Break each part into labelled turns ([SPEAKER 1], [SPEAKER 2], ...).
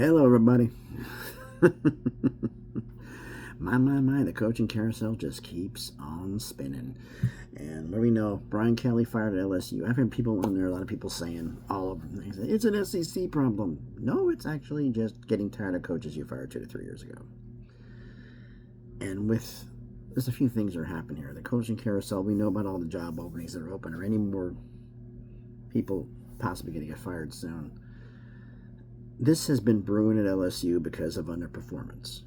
[SPEAKER 1] Hello, everybody. My, the coaching carousel just keeps on spinning. And what do we know? Brian Kelly fired at LSU. I've heard people on there, a lot of people saying, all of them, they say, it's an SEC problem. No, it's actually just getting tired of coaches you fired 2 to 3 years ago. And there's a few things that are happening here. The coaching carousel, we know about all the job openings that are open, or any more people possibly going to get fired soon. This has been brewing at LSU because of underperformance.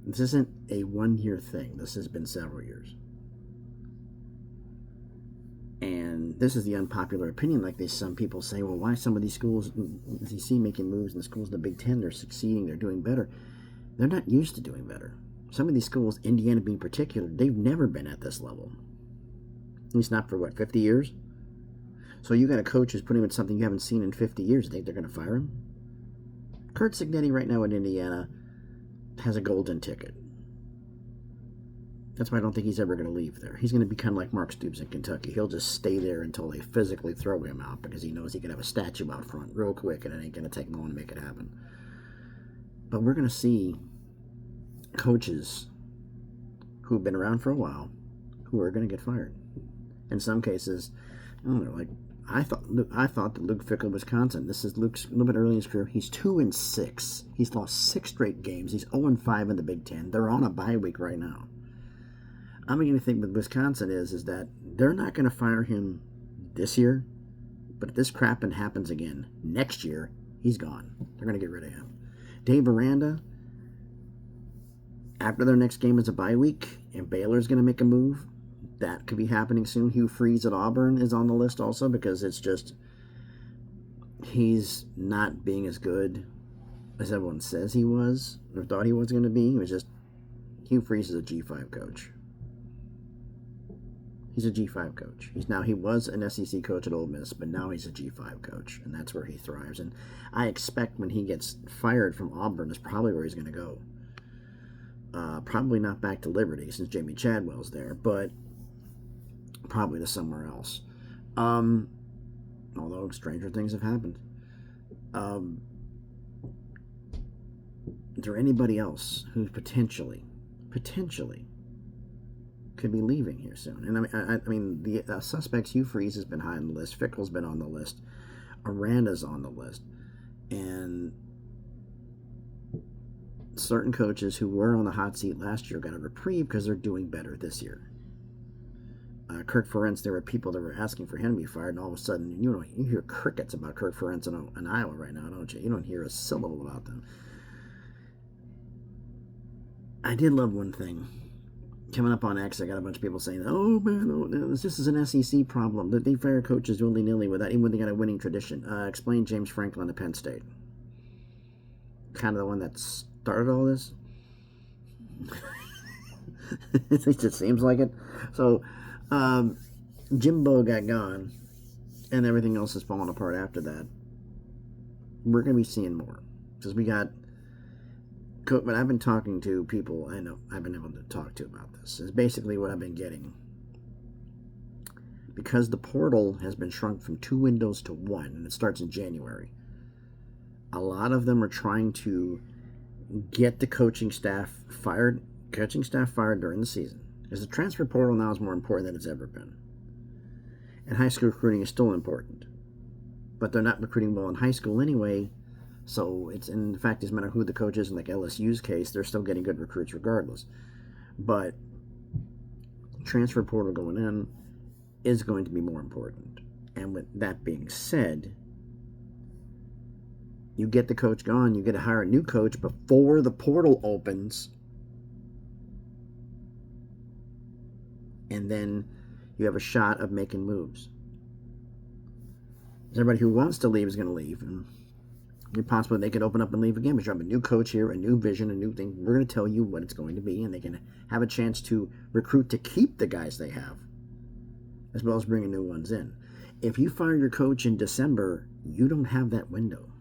[SPEAKER 1] This isn't a one-year thing. This has been several years. And this is the unpopular opinion. Like some people say, well, why some of these schools, you see making moves in the schools in the Big Ten, they're succeeding, they're doing better. They're not used to doing better. Some of these schools, Indiana being particular, they've never been at this level. At least not for, 50 years? So you got a coach who's putting in something you haven't seen in 50 years. You think they're going to fire him? Curt Cignetti right now in Indiana has a golden ticket. That's why I don't think he's ever going to leave there. He's going to be kind of like Mark Stoops in Kentucky. He'll just stay there until they physically throw him out because he knows he can have a statue out front real quick and it ain't going to take long to make it happen. But we're going to see coaches who've been around for a while who are going to get fired. In some cases, I thought that Luke Fickell, Wisconsin. This is Luke's a little bit early in his career. He's 2-6. He's lost 6 straight games. He's 0-5 in the Big Ten. They're on a bye week right now. I'm going to think with Wisconsin is that they're not going to fire him this year, but if this crap happens again next year, he's gone. They're going to get rid of him. Dave Aranda, after their next game is a bye week, and Baylor's going to make a move. That could be happening soon. Hugh Freeze at Auburn is on the list also because it's just he's not being as good as everyone says he was or thought he was going to be. It was just Hugh Freeze is a G5 coach. He's a G5 coach. He was an SEC coach at Ole Miss, but now he's a G5 coach, and that's where he thrives. And I expect when he gets fired from Auburn is probably where he's going to go. Probably not back to Liberty since Jamie Chadwell's there, but probably to somewhere else. Although stranger things have happened. Is there anybody else who potentially could be leaving here soon? And I mean the suspects, Hugh Freeze has been high on the list. Fickell's been on the list. Aranda's on the list. And certain coaches who were on the hot seat last year got a reprieve because they're doing better this year. Kirk Ferentz, there were people that were asking for him to be fired, and all of a sudden, you hear crickets about Kirk Ferentz in Iowa right now, don't you? You don't hear a syllable about them. I did love one thing. Coming up on X, I got a bunch of people saying, oh, man, this is an SEC problem. They fire coaches willy-nilly even when they got a winning tradition. Explain James Franklin at Penn State. Kind of the one that started all this. It just seems like it. So, Jimbo got gone, and everything else is falling apart after that. We're going to be seeing more. Because but I've been talking to people I know I've been able to talk to about this. Is basically what I've been getting. Because the portal has been shrunk from 2 windows to 1, and it starts in January. A lot of them are trying to get the coaching staff fired during the season. Because the transfer portal now is more important than it's ever been. And high school recruiting is still important. But they're not recruiting well in high school anyway. So it's, in fact, doesn't matter who the coach is in like LSU's case, they're still getting good recruits regardless. But transfer portal going in is going to be more important. And with that being said, you get the coach gone, you get to hire a new coach before the portal opens. And then you have a shot of making moves. Everybody who wants to leave is going to leave. And possibly they could open up and leave again. But you have a new coach here, a new vision, a new thing. We're going to tell you what it's going to be. And they can have a chance to recruit to keep the guys they have, as well as bringing new ones in. If you fire your coach in December, you don't have that window.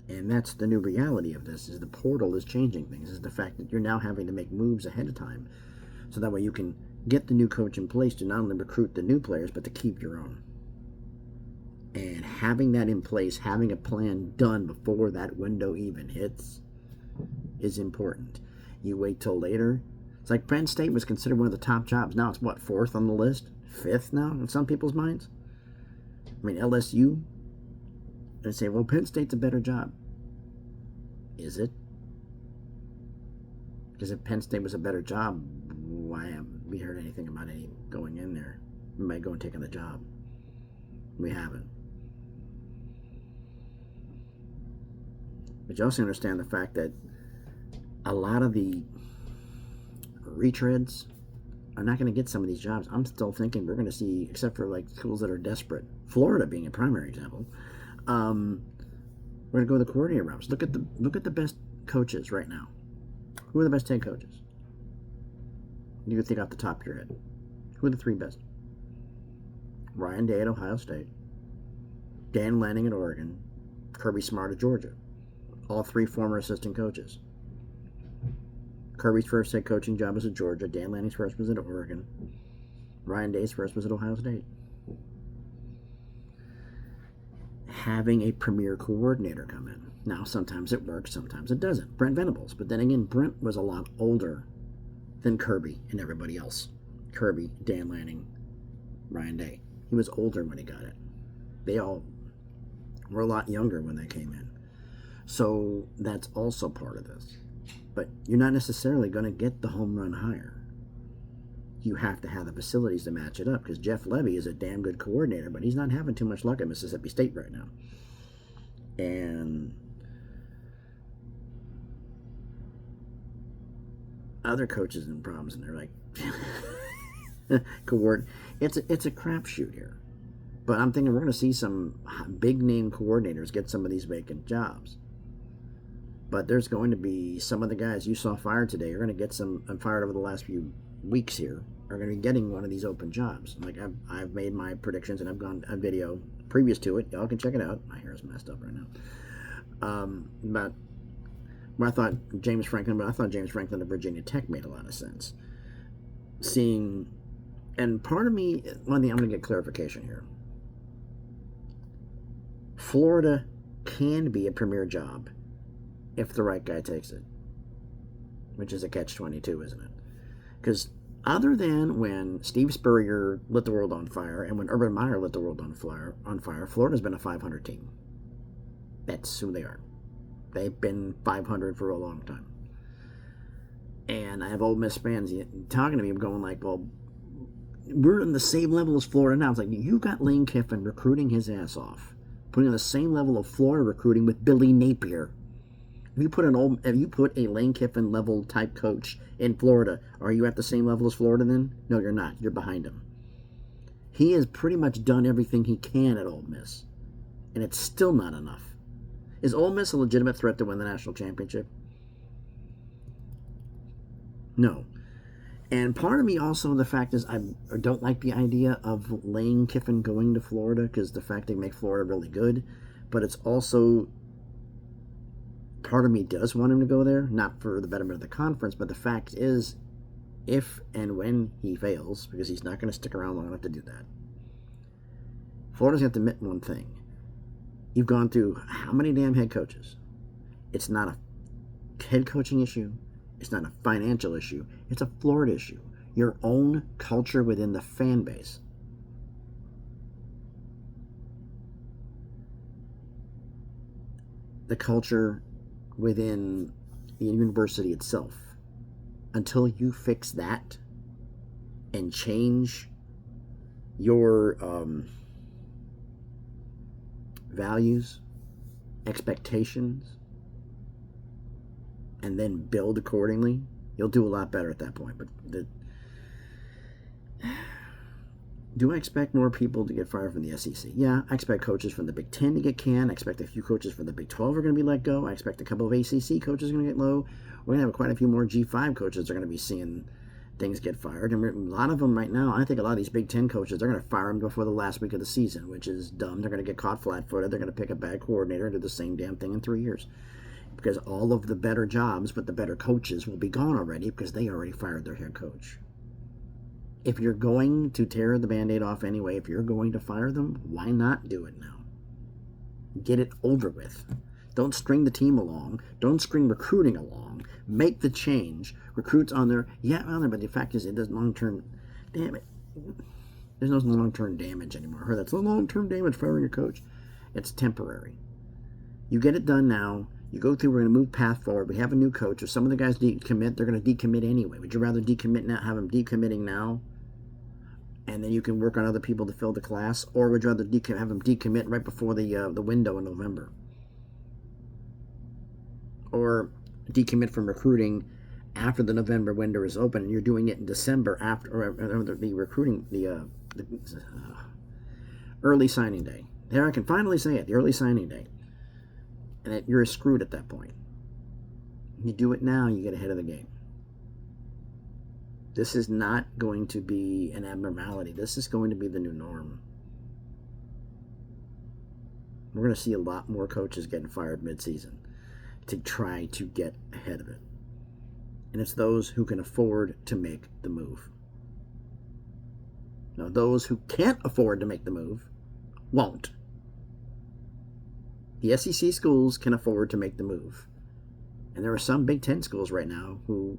[SPEAKER 1] And that's the new reality of this, is the portal is changing things, is the fact that you're now having to make moves ahead of time. So that way you can get the new coach in place to not only recruit the new players, but to keep your own. And having that in place, having a plan done before that window even hits, is important. You wait till later. It's like Penn State was considered one of the top jobs. Now it's what, fourth on the list? Fifth now in some people's minds? I mean, LSU, they say, well, Penn State's a better job. Is it? Because if Penn State was a better job, why haven't we heard anything about any going in there? We might go and take on the job. We haven't. But you also understand the fact that a lot of the retreads are not going to get some of these jobs. I'm still thinking we're going to see, except for like schools that are desperate, Florida being a primary example, we're going to go the coordinator routes. Look at the best coaches right now. Who are the best 10 coaches? You can think off the top of your head. Who are the three best? Ryan Day at Ohio State, Dan Lanning at Oregon, Kirby Smart at Georgia. All three former assistant coaches. Kirby's first head coaching job was at Georgia. Dan Lanning's first was at Oregon. Ryan Day's first was at Ohio State. Having a premier coordinator come in. Now, sometimes it works, sometimes it doesn't. Brent Venables. But then again, Brent was a lot older than Kirby and everybody else. Kirby, Dan Lanning, Ryan Day. He was older when he got it. They all were a lot younger when they came in. So that's also part of this. But you're not necessarily going to get the home run hire. You have to have the facilities to match it up, because Jeff Levy is a damn good coordinator, but he's not having too much luck at Mississippi State right now. And other coaches and problems, and they're like, it's a crapshoot here. But I'm thinking we're going to see some big name coordinators get some of these vacant jobs. But there's going to be some of the guys you saw fired today are going to get some fired over the last few weeks here, are going to be getting one of these open jobs. Like I've made my predictions, and I've gone a video previous to it. Y'all can check it out. My hair is messed up right now. But I thought James Franklin at Virginia Tech made a lot of sense. And part of me, one thing I'm going to get clarification here. Florida can be a premier job if the right guy takes it, which is a catch-22, isn't it? Because other than when Steve Spurrier lit the world on fire and when Urban Meyer lit the world on fire, Florida's been a 500 team. That's who they are. They've been 500 for a long time. And I have Ole Miss fans talking to me, going like, well, we're on the same level as Florida now. It's like, you got Lane Kiffin recruiting his ass off, putting on the same level of Florida recruiting with Billy Napier. If you put a Lane Kiffin level type coach in Florida, are you at the same level as Florida then? No, you're not. You're behind him. He has pretty much done everything he can at Ole Miss, and it's still not enough. Is Ole Miss a legitimate threat to win the national championship? No. And part of me also, the fact is, I don't like the idea of Lane Kiffin going to Florida, because the fact they make Florida really good, but it's also, part of me does want him to go there, not for the betterment of the conference, but the fact is, if and when he fails, because he's not going to stick around long enough to do that, Florida's going to have to admit one thing. You've gone through how many damn head coaches? It's not a head coaching issue. It's not a financial issue. It's a Florida issue. Your own culture within the fan base. The culture within the university itself. Until you fix that and change your values, expectations, and then build accordingly, you'll do a lot better at that point. But do I expect more people to get fired from the SEC? Yeah, I expect coaches from the Big Ten to get canned. I expect a few coaches from the Big 12 are going to be let go. I expect a couple of ACC coaches are going to get low. We're going to have quite a few more G5 coaches are going to be seeing things get fired. And a lot of them right now, I think a lot of these Big Ten coaches, they're going to fire them before the last week of the season, which is dumb. They're going to get caught flat-footed. They're going to pick a bad coordinator and do the same damn thing in 3 years. Because all of the better jobs with the better coaches will be gone already, because they already fired their head coach. If you're going to tear the Band-Aid off anyway, if you're going to fire them, why not do it now? Get it over with. Don't string the team along. Don't string recruiting along. Make the change. Recruits on there. Yeah, on there, but the fact is, it does long-term. Damn it. There's no long-term damage anymore. I heard that's long-term damage firing a coach. It's temporary. You get it done now. You go through. We're going to move path forward. We have a new coach. If some of the guys decommit, they're going to decommit anyway. Would you rather decommit now, have them decommitting now, and then you can work on other people to fill the class, or would you rather have them decommit right before the window in November, or decommit from recruiting after the November window is open, and you're doing it in December after or the recruiting the early signing day. There, I can finally say it, the early signing day. And you're screwed at that point. You do it now, you get ahead of the game. This is not going to be an abnormality. This is going to be the new norm. We're going to see a lot more coaches getting fired mid-season to try to get ahead of it. And it's those who can afford to make the move. Now, those who can't afford to make the move won't. The SEC schools can afford to make the move. And there are some Big Ten schools right now who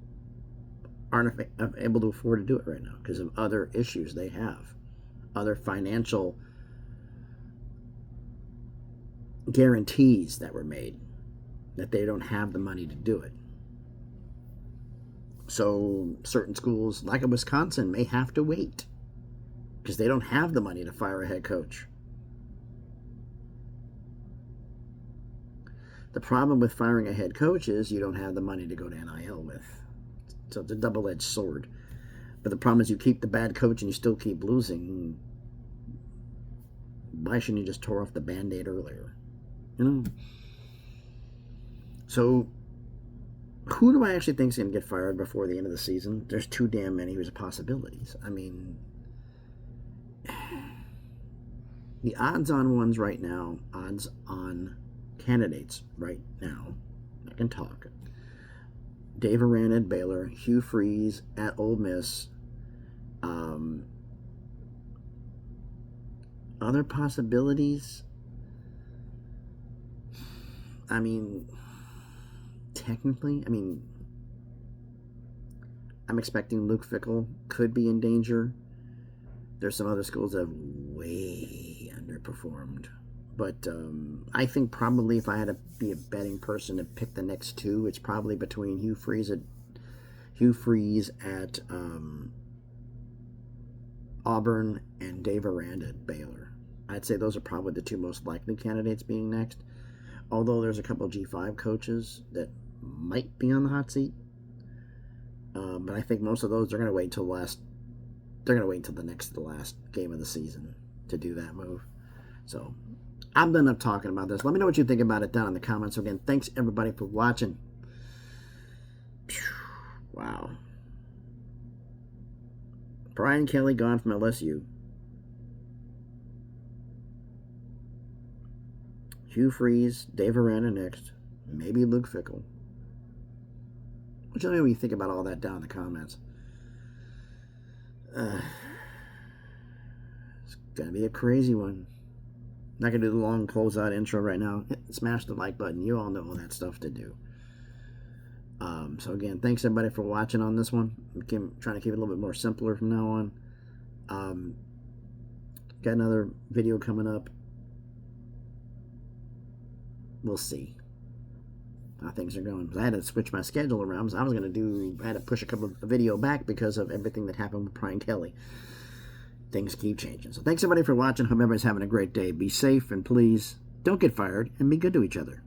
[SPEAKER 1] aren't able to afford to do it right now because of other issues they have. Other financial guarantees that were made that they don't have the money to do it. So certain schools, like a Wisconsin, may have to wait because they don't have the money to fire a head coach. The problem with firing a head coach is you don't have the money to go to NIL with. So it's a double-edged sword. But the problem is you keep the bad coach and you still keep losing. Why shouldn't you just tore off the Band-Aid earlier? You know? So who do I actually think is going to get fired before the end of the season? There's too damn many possibilities. I mean, the odds-on ones right now, odds-on candidates right now, I can talk. Dave Aranda at Baylor, Hugh Freeze at Ole Miss. Other possibilities? I mean, technically, I'm expecting Luke Fickell could be in danger. There's some other schools that have way underperformed. But I think probably if I had to be a betting person to pick the next two, it's probably between Hugh Freeze at Auburn and Dave Aranda at Baylor. I'd say those are probably the two most likely candidates being next. Although there's a couple of G5 coaches that might be on the hot seat. But I think most of those are going to wait until the last game of the season to do that move. So I'm done up talking about this. Let me know what you think about it down in the comments. So again, thanks everybody for watching. Wow. Brian Kelly gone from LSU. Hugh Freeze, Dave Aranda next. Maybe Luke Fickell. Let me know what you think about all that down in the comments. It's going to be a crazy one. Not going to do the long closeout intro right now. Smash the like button. You all know all that stuff to do. So again, thanks everybody for watching on this one. I'm trying to keep it a little bit more simpler from now on. Got another video coming up. We'll see how things are going. I had to switch my schedule around. I had to push a couple of video back because of everything that happened with Brian Kelly. Things keep changing. So thanks everybody for watching. Hope everybody's having a great day. Be safe and please don't get fired and be good to each other.